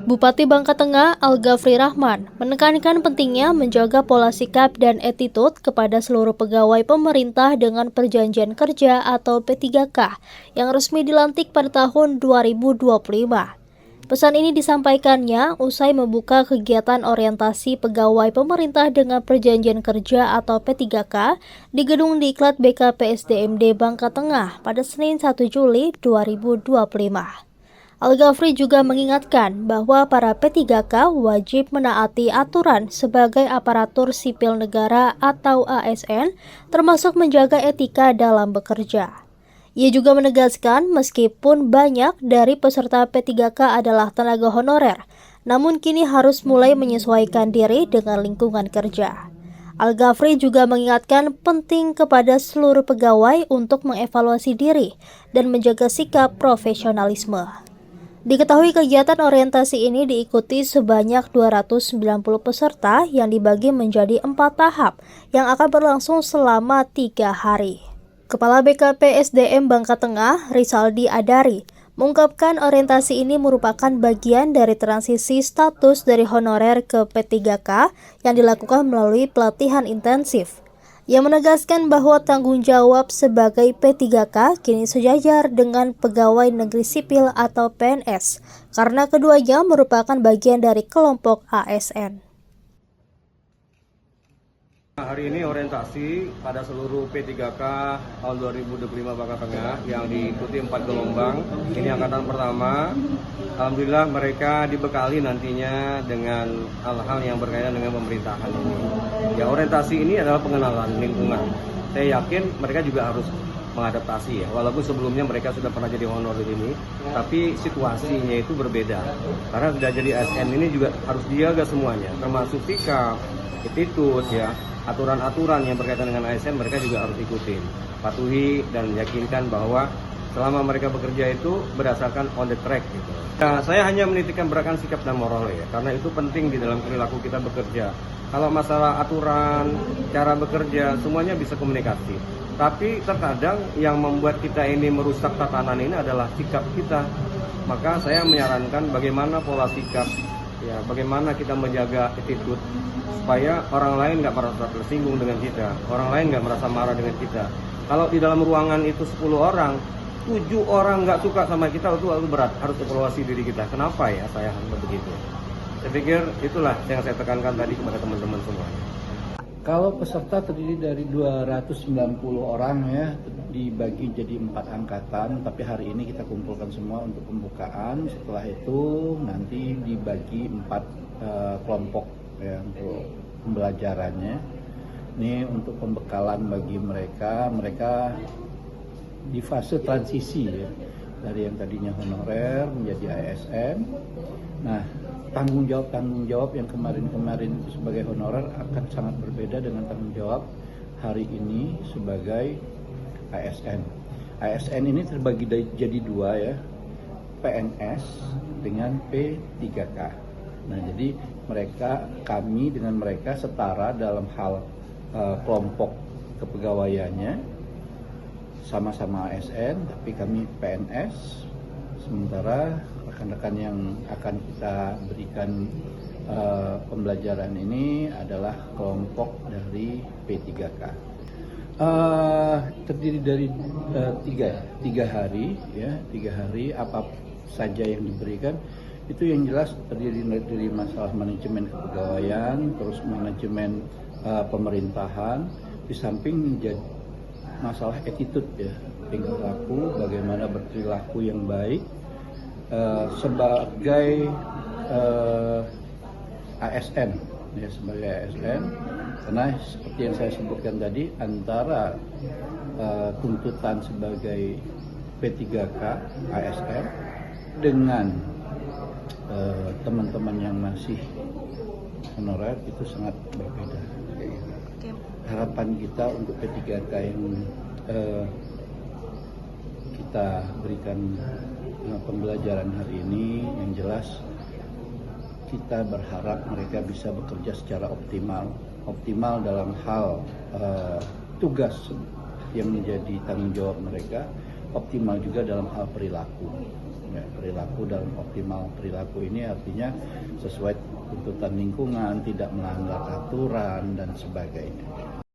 Bupati Bangka Tengah Al-Ghafri Rahman menekankan pentingnya menjaga pola sikap dan attitude kepada seluruh pegawai pemerintah dengan perjanjian kerja atau P3K yang resmi dilantik pada tahun 2025. Pesan ini disampaikannya usai membuka kegiatan orientasi pegawai pemerintah dengan perjanjian kerja atau P3K di Gedung Diklat BKPSDMD Bangka Tengah pada Senin 1 Juli 2025. Al-Ghafri juga mengingatkan bahwa para P3K wajib menaati aturan sebagai aparatur sipil negara atau ASN, termasuk menjaga etika dalam bekerja. Ia juga menegaskan meskipun banyak dari peserta P3K adalah tenaga honorer, namun kini harus mulai menyesuaikan diri dengan lingkungan kerja. Al-Ghafri juga mengingatkan penting kepada seluruh pegawai untuk mengevaluasi diri dan menjaga sikap profesionalisme. Diketahui kegiatan orientasi ini diikuti sebanyak 290 peserta yang dibagi menjadi 4 tahap yang akan berlangsung selama 3 hari. Kepala BKPSDM Bangka Tengah, Rizaldi Adari, mengungkapkan orientasi ini merupakan bagian dari transisi status dari honorer ke P3K yang dilakukan melalui pelatihan intensif. Ia menegaskan bahwa tanggung jawab sebagai P3K kini sejajar dengan pegawai negeri sipil atau PNS, karena keduanya merupakan bagian dari kelompok ASN. Hari ini orientasi pada seluruh P3K tahun 2025 Bangka Tengah yang diikuti 4 gelombang. Ini angkatan pertama. Alhamdulillah mereka dibekali nantinya dengan hal-hal yang berkaitan dengan pemerintahan ini. Ya, orientasi ini adalah pengenalan lingkungan. Saya yakin mereka juga harus mengadaptasi ya, walaupun sebelumnya mereka sudah pernah jadi honorer ini, tapi situasinya itu berbeda. Karena sudah jadi ASN ini juga harus dijaga semuanya, termasuk sikap, attitude ya, aturan-aturan yang berkaitan dengan ASN mereka juga harus ikutin, patuhi dan yakinkan bahwa selama mereka bekerja itu berdasarkan on the track gitu. Nah, saya hanya menitikkan beratkan sikap dan moral ya, karena itu penting di dalam perilaku kita bekerja. Kalau masalah aturan, cara bekerja, semuanya bisa komunikasi. Tapi terkadang yang membuat kita ini merusak tatanan ini adalah sikap kita. Maka saya menyarankan bagaimana pola sikap, ya, bagaimana kita menjaga attitude supaya orang lain nggak merasa tersinggung dengan kita, orang lain nggak merasa marah dengan kita. Kalau di dalam ruangan itu 10 orang, 7 orang nggak suka sama kita, itu berat, harus evaluasi diri kita. Kenapa ya saya harus begitu? Saya pikir itulah yang saya tekankan tadi kepada teman-teman semua. Kalau peserta terdiri dari 290 orang ya, dibagi jadi 4 angkatan, tapi hari ini kita kumpulkan semua untuk pembukaan. Setelah itu nanti dibagi 4 kelompok ya untuk pembelajarannya. Ini untuk pembekalan bagi mereka di fase transisi ya, dari yang tadinya honorer menjadi ASN. Nah, tanggung jawab yang kemarin itu sebagai honorer akan sangat berbeda dengan tanggung jawab hari ini sebagai ASN. ASN ini terbagi jadi 2 ya, PNS dengan P3K. Nah, jadi kami dengan mereka setara dalam hal kelompok kepegawaiannya, sama-sama ASN, tapi kami PNS. Sementara rekan-rekan yang akan kita berikan pembelajaran ini adalah kelompok dari P3K. Terdiri dari 3 hari ya, 3 hari apa saja yang diberikan. Itu yang jelas terdiri dari masalah manajemen kepegawaian, terus manajemen pemerintahan, di samping masalah attitude ya, tingkah laku, bagaimana berperilaku yang baik sebagai ASN ya, sebagai ASN, karena seperti yang saya sebutkan tadi, antara tuntutan sebagai P3K ASN dengan teman-teman yang masih honorer itu sangat berbeda. Harapan kita untuk P3K yang kita berikan pembelajaran hari ini, yang jelas kita berharap mereka bisa bekerja secara optimal dalam hal tugas yang menjadi tanggung jawab mereka, optimal juga dalam hal perilaku. Ya, perilaku dalam optimal perilaku ini artinya sesuai tuntutan lingkungan, tidak melanggar aturan dan sebagainya.